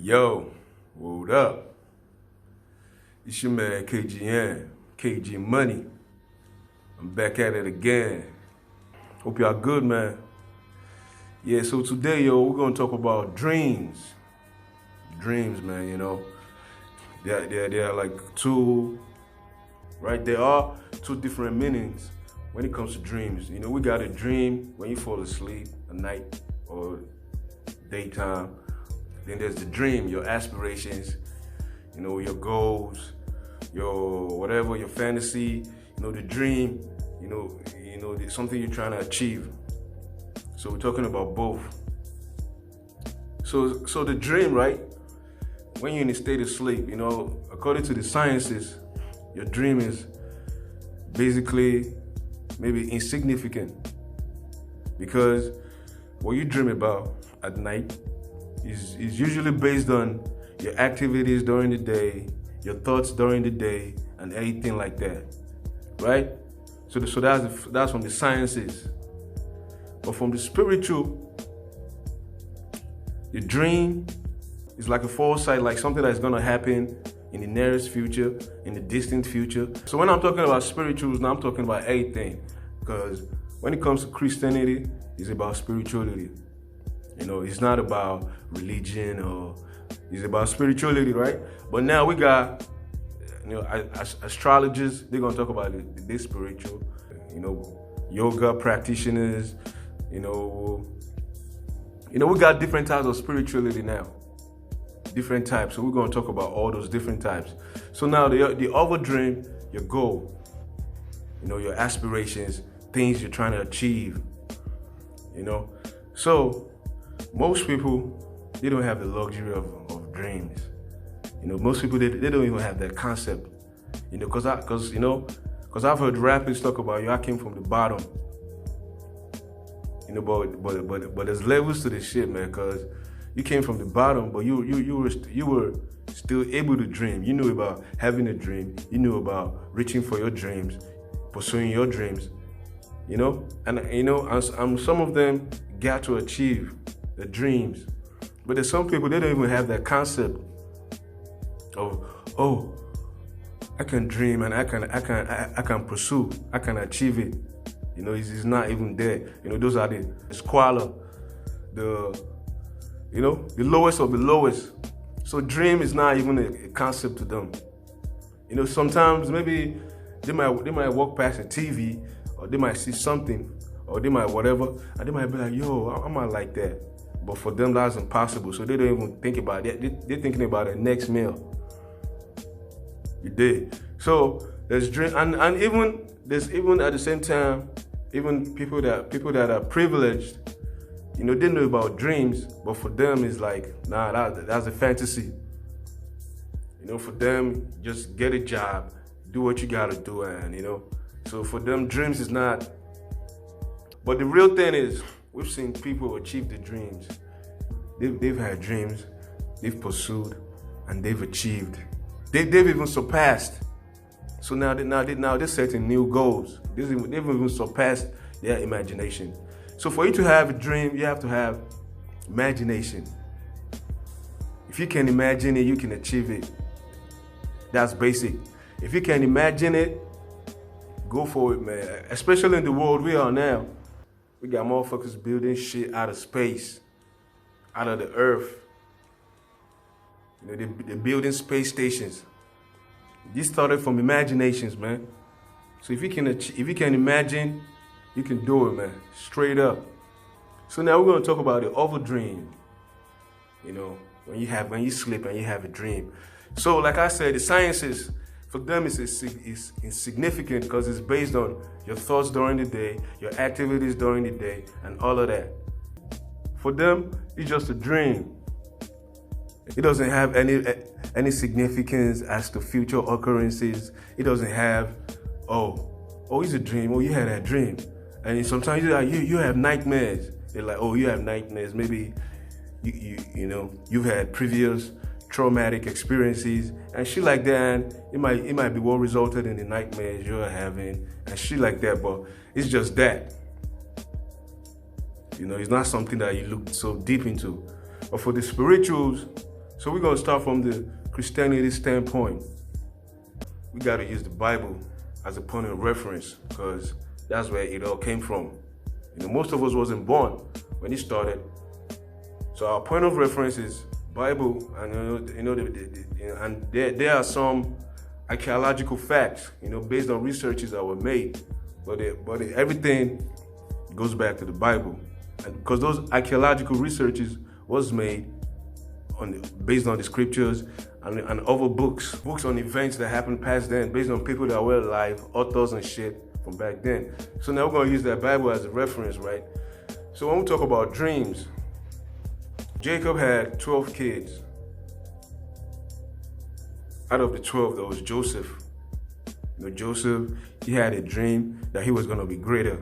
Yo, what up? It's your man KGN, KG Money. I'm back at it again. Hope y'all good, man. Yeah, so today, we're gonna talk about dreams. Dreams, man, They're like two, right? There are two different meanings when it comes to dreams. We got a dream when you fall asleep at night or daytime. Then there's the dream, your aspirations, your goals, your whatever, your fantasy, the dream, something you're trying to achieve. So we're talking about both. So the dream, right? When you're in a state of sleep, according to the sciences, your dream is basically maybe insignificant because what you dream about at night is usually based on your activities during the day, your thoughts during the day, and anything like that, right? So that's from the sciences. But from the spiritual, your dream is like a foresight, like something that's gonna happen in the nearest future, in the distant future. So when I'm talking about spirituals, now I'm talking about everything, because when it comes to Christianity, it's about spirituality. It's not about religion, or it's about spirituality, right? But now we got, astrologers, they're gonna talk about this spiritual, yoga practitioners, we got different types of spirituality now, different types. So we're gonna talk about all those different types. So now the other dream, your goal, your aspirations, things you're trying to achieve, So most people, they don't have the luxury of dreams. Most people, they don't even have that concept. Because I've heard rappers talk about, I came from the bottom. But there's levels to this shit, man. Because you came from the bottom, but you were still able to dream. You knew about having a dream. You knew about reaching for your dreams, pursuing your dreams. And some of them got to achieve the dreams, but there's some people, they don't even have that concept of, I can dream and I can pursue, I can achieve it. It's not even there. Those are the squalor, the lowest of the lowest. So dream is not even a concept to them. Sometimes maybe they might walk past a TV, or they might see something, or they might whatever, and they might be like, yo, I'm not like that. But for them, that's impossible. So they don't even think about it. They're thinking about their next meal. You did. So there's dream, and there's even at the same time, even people that are privileged, they know about dreams, but for them it's like, nah, that's a fantasy. For them, just get a job, do what you gotta do, and so for them, dreams is not. But the real thing is, we've seen people achieve the dreams. They've had dreams, they've pursued, and they've achieved. They've even surpassed. So now they're setting new goals. They've even surpassed their imagination. So for you to have a dream, you have to have imagination. If you can imagine it, you can achieve it. That's basic. If you can imagine it, go for it, man. Especially in the world we are now. We got motherfuckers building shit out of space, out of the earth. They're building space stations. This started from imaginations, man. So if you can imagine, you can do it, man. Straight up. So now we're gonna talk about the other dream. When you sleep and you have a dream. So like I said, the sciences, for them, it's insignificant because it's based on your thoughts during the day, your activities during the day, and all of that. For them, it's just a dream. It doesn't have any significance as to future occurrences. It doesn't have, it's a dream. Oh, you had that dream. And sometimes you have nightmares. They're like, you have nightmares. Maybe you've had previous traumatic experiences and shit like that, and it might be what resulted in the nightmares you're having and shit like that, but it's just that. It's not something that you look so deep into. But for the spirituals, So we're gonna start from the Christianity standpoint. We gotta use the Bible as a point of reference because that's where it all came from. Most of us wasn't born when it started. So our point of reference is Bible, and and there are some archaeological facts, based on researches that were made, but everything goes back to the Bible, and because those archaeological researches was made based on the scriptures and other books on events that happened past then, based on people that were alive, authors and shit from back then. So now we're gonna use that Bible as a reference, right? So when we talk about dreams, Jacob had 12 kids. Out of the 12, there was Joseph. Joseph, he had a dream that he was gonna be greater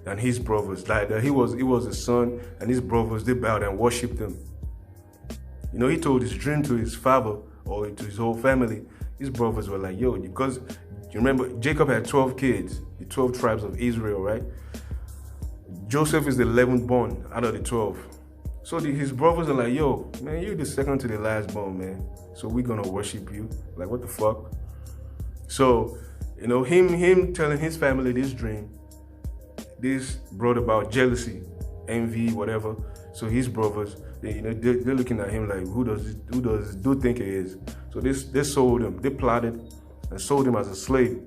than his brothers. That he was a son, and his brothers, they bowed and worshipped him. He told his dream to his father or to his whole family. His brothers were like, yo, because you remember Jacob had 12 kids, the 12 tribes of Israel, right? Joseph is the 11th born out of the 12. So his brothers are like, yo, man, you're the second to the last born, man. So we're gonna worship you. Like, what the fuck? So, him telling his family this dream, this brought about jealousy, envy, whatever. So his brothers, they're looking at him like, who does this dude think he is? So they sold him. They plotted and sold him as a slave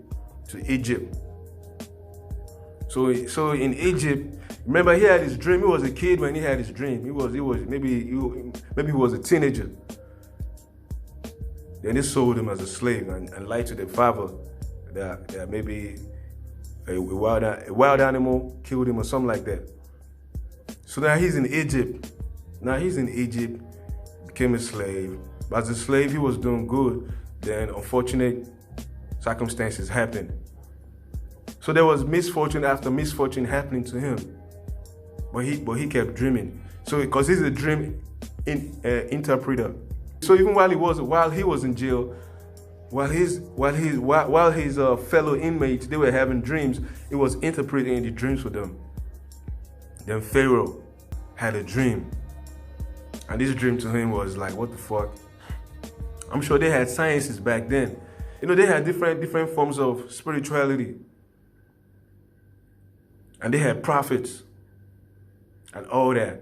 to Egypt. So in Egypt, remember he had his dream. He was a kid when he had his dream. Maybe he was a teenager. Then they sold him as a slave and lied to their father that maybe a wild animal killed him or something like that. So now he's in Egypt. Became a slave. But as a slave, he was doing good. Then unfortunate circumstances happened. So there was misfortune after misfortune happening to him. But he kept dreaming. So because he's a dream interpreter. So even while he was in jail, while his fellow inmates, they were having dreams, it was interpreting the dreams for them. Then Pharaoh had a dream. And this dream to him was like, what the fuck? I'm sure they had sciences back then. They had different forms of spirituality. And they had prophets and all that.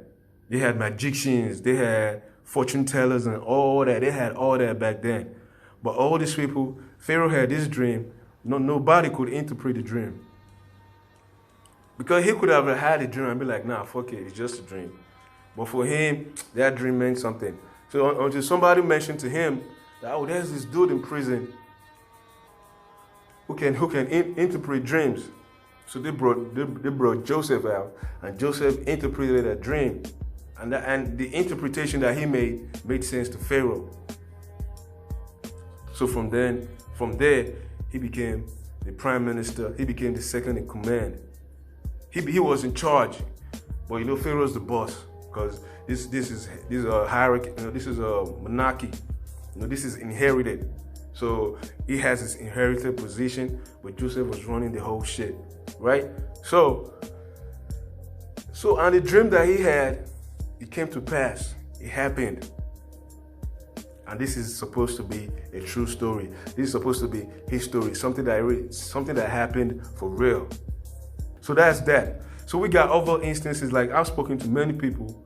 They had magicians, they had fortune tellers and all that. They had all that back then. But all these people, Pharaoh had this dream. Nobody could interpret the dream. Because he could have had a dream and be like, nah, fuck it, it's just a dream. But for him, that dream meant something. So until somebody mentioned to him that, oh, there's this dude in prison who can interpret dreams. So they brought Joseph out, and Joseph interpreted a dream. And the interpretation that he made sense to Pharaoh. So from there, he became the prime minister. He became the second in command. He was in charge, but Pharaoh's the boss because this is a hierarchy. This is a monarchy. This is inherited. So he has his inherited position, but Joseph was running the whole shit, right? So and the dream that he had, it came to pass. It happened. And this is supposed to be a true story. This is supposed to be his story, something that happened for real. So that's that. So we got other instances, like I've spoken to many people.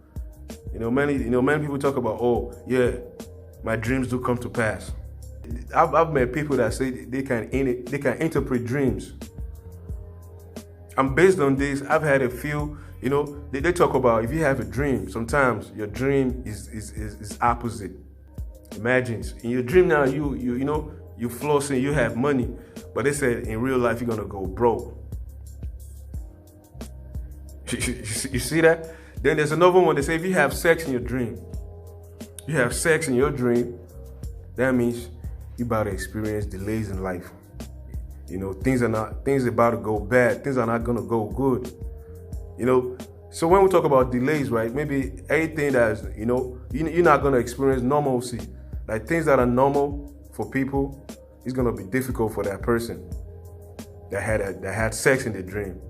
Many people talk about, oh yeah, my dreams do come to pass. I've met people that say they can interpret dreams. And based on this, I've had a few. They talk about if you have a dream, sometimes your dream is opposite. Imagine in your dream now, you flossing, you have money, but they said in real life you're gonna go broke. You see that? Then there's another one. They say if you have sex in your dream, that means you're about to experience delays in life. Things about to go bad. Things are not gonna go good. So when we talk about delays, right? Maybe anything that's you're not gonna experience normalcy. Like things that are normal for people, it's gonna be difficult for that person that had sex in the dream.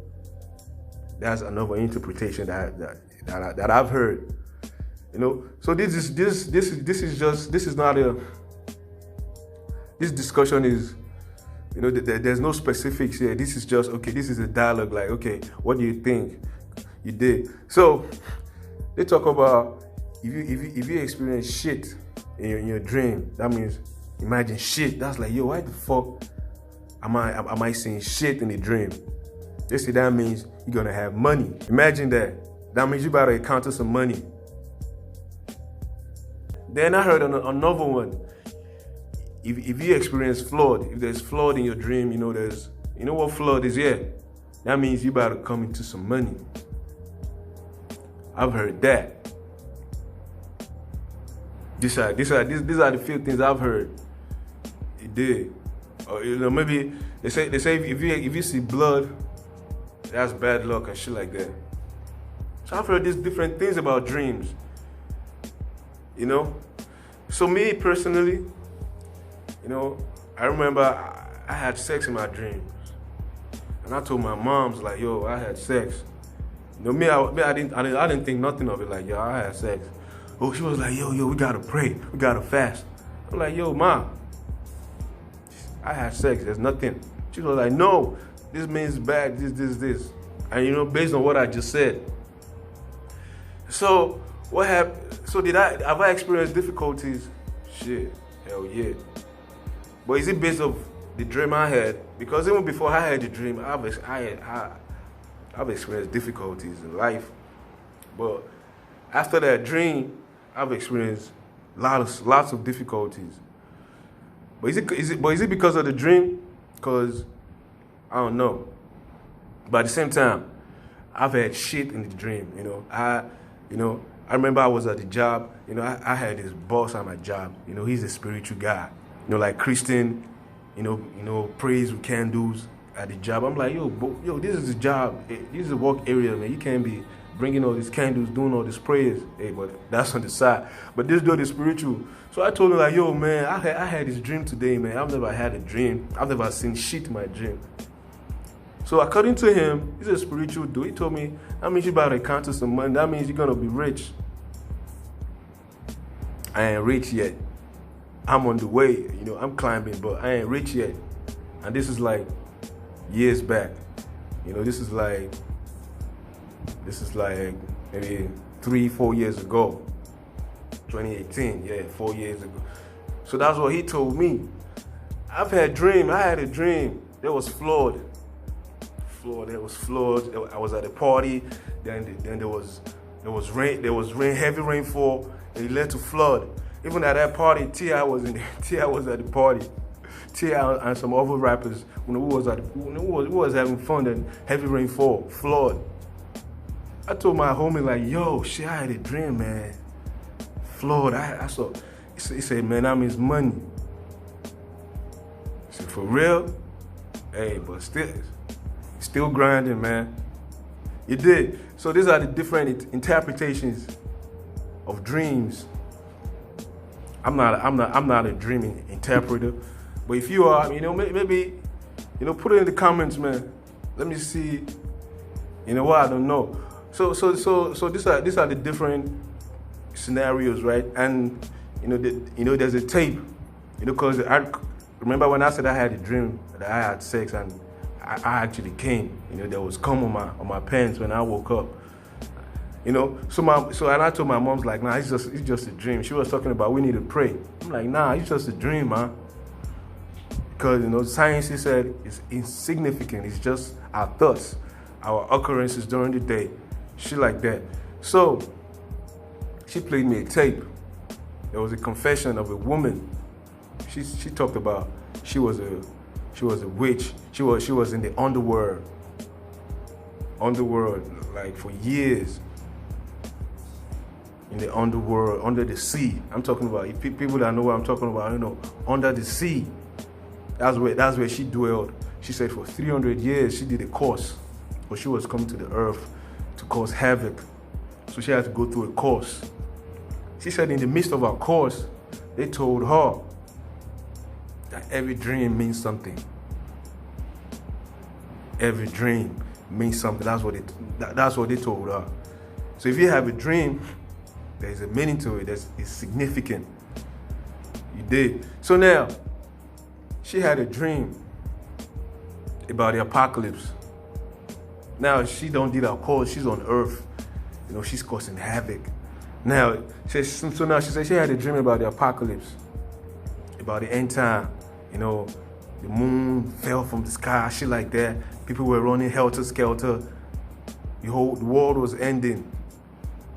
That's another interpretation that I've heard. So this is not a. This discussion is, there's no specifics here. This is just, okay, this is a dialogue, like, okay, what do you think you did? So they talk about if you experience shit in your dream, that means, imagine shit. That's like, yo, why the fuck am I seeing shit in the dream? They say that means you're gonna have money. Imagine that. That means you better encounter some money. Then I heard another one. If you experience flood, if there's flood in your dream, there's, what flood is? Yeah, that means you better come into some money. I've heard that. These are the few things I've heard. It did. Or, maybe they say if you see blood, that's bad luck and shit like that. So I've heard these different things about dreams. So me personally, I remember I had sex in my dreams, and I told my moms, like, yo, I had sex. I didn't think nothing of it. Like, yo, I had sex. Oh, she was like, yo, we gotta pray, we gotta fast. I'm like, yo, mom, I had sex. There's nothing. She was like, no, this means bad. This, and based on what I just said. So what happened? So have I experienced difficulties? Shit, hell yeah. But is it based on the dream I had? Because even before I had the dream, I've experienced difficulties in life. But after that dream, I've experienced lots of difficulties. But is it because of the dream? Because I don't know. But at the same time, I've had shit in the dream. I remember I was at the job. I had this boss at my job. He's a spiritual guy. Like Christian, praise with candles at the job. I'm like, yo, this is the job. This is the work area, man. You can't be bringing all these candles, doing all these prayers. Hey, but that's on the side. But this dude is spiritual. So I told him, like, yo, man, I had this dream today, man. I've never had a dream. I've never seen shit in my dream. So according to him, he's a spiritual dude. He told me, that means you about to encounter some money. That means you're going to be rich. I ain't rich yet. I'm on the way, I'm climbing, but I ain't rich yet. And this is like years back. This is like maybe 3-4 years ago. 2018, yeah, 4 years ago. So that's what he told me. I had a dream. There was flood. There was flood. I was at a party. Then there was rain. There was heavy rainfall, and it led to flood. Even at that party, T.I. was at the party. T.I. and some other rappers, who was having fun, and heavy rainfall, flood. I told my homie, like, yo, shit, I had a dream, man. Flood. I saw. He said, man, that means money. I said, for real? Hey, but still grinding, man. You did. So these are the different interpretations of dreams. I'm not a dreaming interpreter, but if you are, maybe, put it in the comments, man. Let me see. What I don't know. So these are the different scenarios, right? And there's a tape. Because I remember when I said I had a dream that I had sex, and I actually came. There was cum on my pants when I woke up. So and I told my mom's like, nah, it's just a dream. She was talking about we need to pray. I'm like, nah, it's just a dream, man. Because science, he said, is insignificant. It's just our thoughts, our occurrences during the day, shit like that. So she played me a tape. There was a confession of a woman. She talked about she was a witch. She was in the underworld, like for years. In the underworld, under the sea. I'm talking about, if people that know what I'm talking about, under the sea. That's where she dwelled. She said for 300 years she did a course, but she was coming to the earth to cause havoc. So she had to go through a course. She said in the midst of our course, they told her that every dream means something. Every dream means something. That's what they told her. So if you have a dream, There's a meaning to it. It's significant. You did. So now, she had a dream about the apocalypse. Now she don't need a call. She's on Earth. She's causing havoc. Now, so now she said she had a dream about the apocalypse, about the end time. The moon fell from the sky, shit like that. People were running helter-skelter. The world was ending.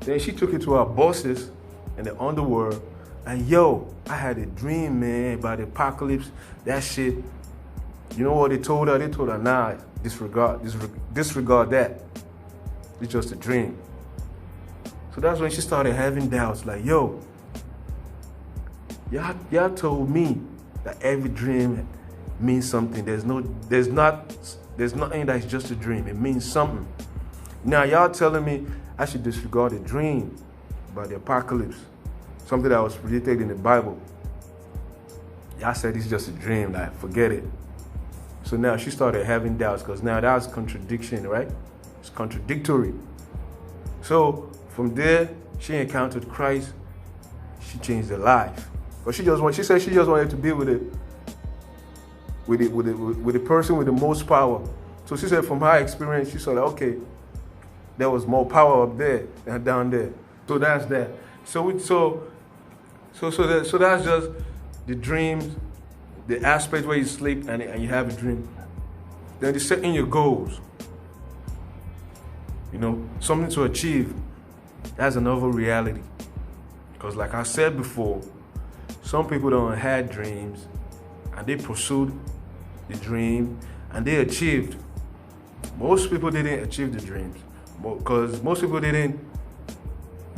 Then she took it to her bosses in the underworld. And yo, I had a dream, man, about the apocalypse. That shit. You know what they told her? They told her, nah, disregard that. It's just a dream. So that's when she started having doubts. Like, yo, y'all told me that every dream means something. There's nothing that's just a dream. It means something. Now y'all telling me I should disregard a dream about the apocalypse, something that was predicted in the Bible. Y'all said it's just a dream. Like, forget it. So now she started having doubts because now that's contradiction, right? It's contradictory. So from there, she encountered Christ. She changed her life. But she said she just wanted to be with the person with the most power. So she said from her experience, she saw that, okay, there was more power up there than down there. So that's that. So that's just the dreams, the aspect where you sleep and you have a dream. Then the setting your goals. Something to achieve. That's another reality. Because like I said before, some people don't have dreams and they pursued the dream and they achieved. Most people didn't achieve the dreams because most people didn't,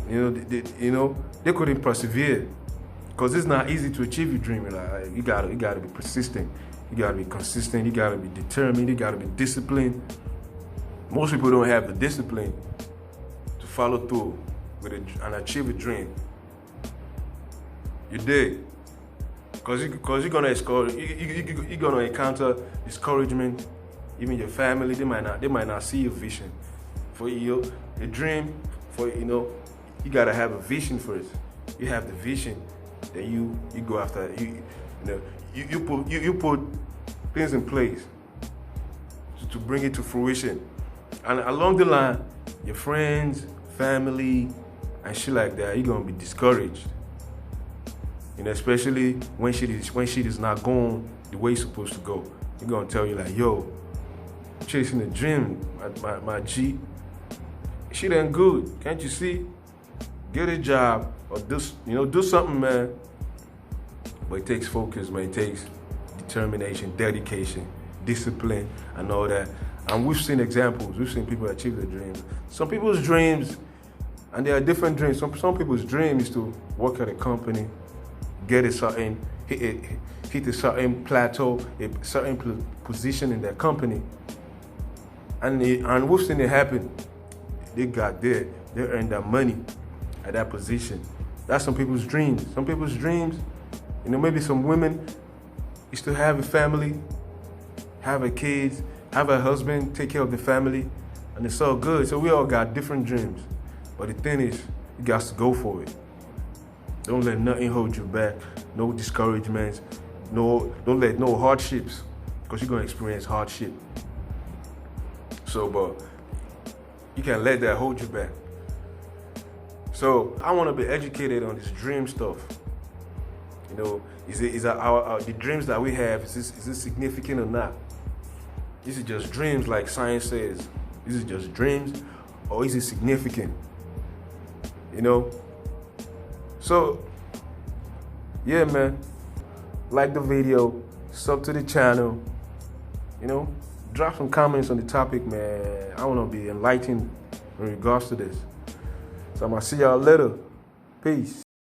they couldn't persevere. Because it's not easy to achieve your dream. Like, you gotta be persistent. You gotta be consistent. You gotta be determined. You gotta be disciplined. Most people don't have the discipline to follow through with and achieve a dream. You dig? Because you're gonna encounter discouragement. Even your family, they might not see your vision. For you, a dream, you gotta have a vision first. You have the vision, then you go after you put things in place to bring it to fruition. And along the line, your friends, family, and shit like that, you're gonna be discouraged. Especially when shit is not going the way it's supposed to go. They're gonna tell you like, yo, chasing a dream, my G. Shit ain't good. Can't you see? Get a job or do something, man. But it takes focus, man. It takes determination, dedication, discipline, and all that. And we've seen examples. We've seen people achieve their dreams. Some people's dreams, and there are different dreams. Some people's dream is to work at a company, get a certain, hit a certain plateau, a certain position in their company. And we've seen it happen. They got there. They earned their money at that position. That's some people's dreams. Some people's dreams, maybe some women is to have a family, have a kids, have a husband, take care of the family, and it's all good. So we all got different dreams. But the thing is, you got to go for it. Don't let nothing hold you back. No discouragements. Don't let no hardships, because you're going to experience hardship. So, but you can't let that hold you back. So I want to be educated on this dream stuff. Is the dreams that we have, is it significant or not? Is it just dreams like science says? Is it just dreams or is it significant? So, yeah, man. Like the video, sub to the channel. Drop some comments on the topic, man. I want to be enlightened in regards to this. So I'm going to see y'all later. Peace.